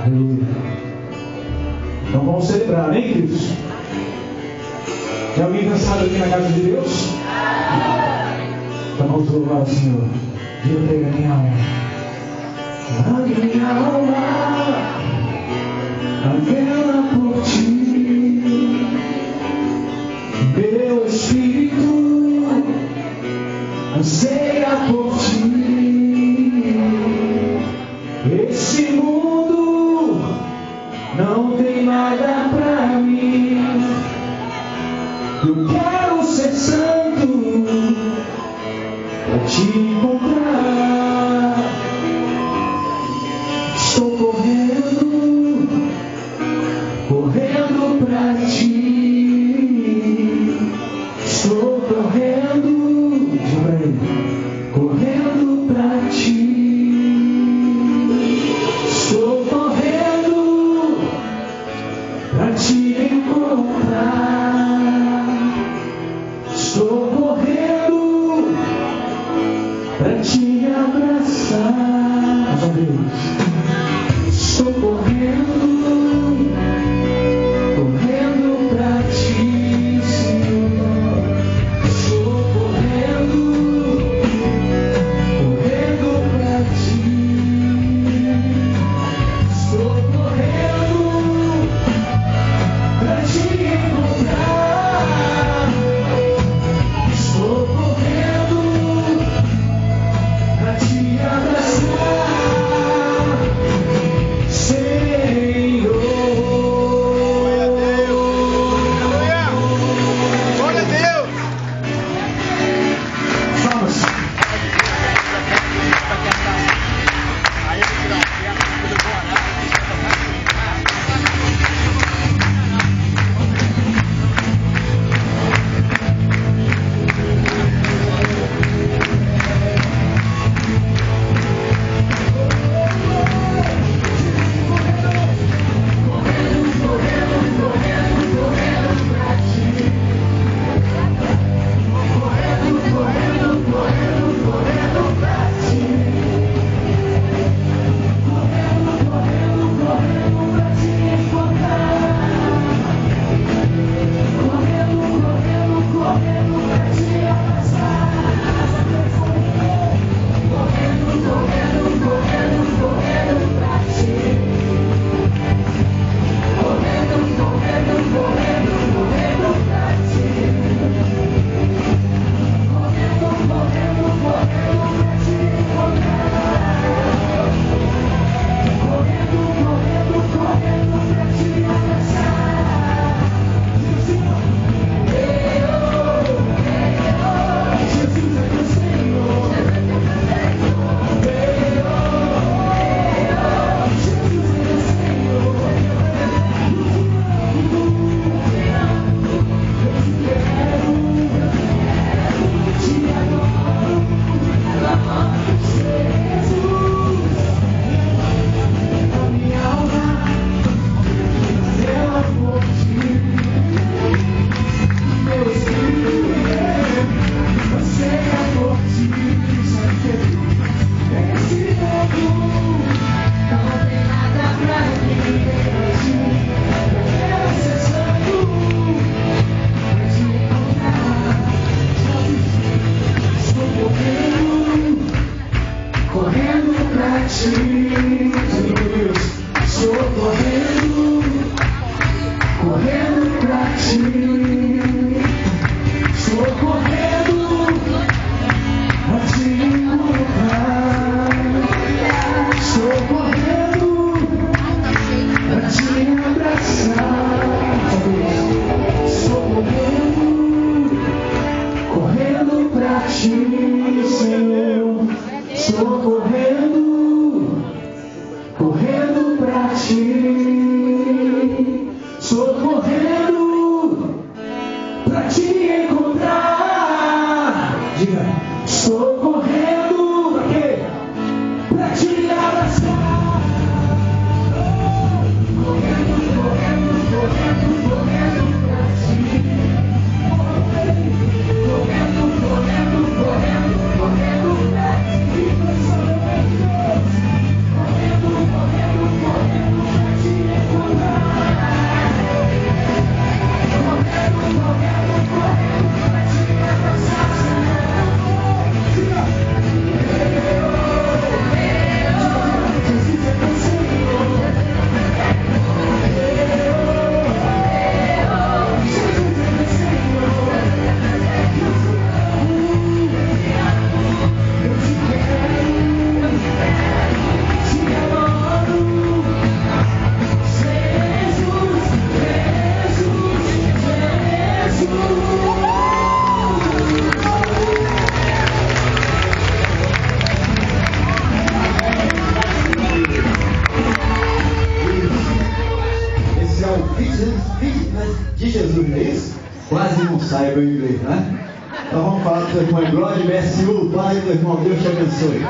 Aleluia. Então vamos celebrar, amém, queridos? Tem alguém cansado aqui na casa de Deus? Então vamos louvar o Senhor. Diga para ele, minha alma. A minha alma anela por ti. Meu espírito anseia por ti. Esse mundo não tem nada pra mim. Eu quero ser santo pra te encontrar. Estou correndo pra ti. Estou correndo pra ti. Estou correndo pra te encontrar. Estou correndo pra te abraçar. Mais uma vez. Estou correndo pra ti, Senhor. Estou correndo pra ti. Estou correndo pra te encontrar. Estou correndo pra te abraçar, Senhor. Glória a Deus! Vamos. de Jesus, não é isso? Quase não saiba o inglês, né? Então vamos falar com o seu irmão. God bless you. Pai do irmão, Deus te abençoe.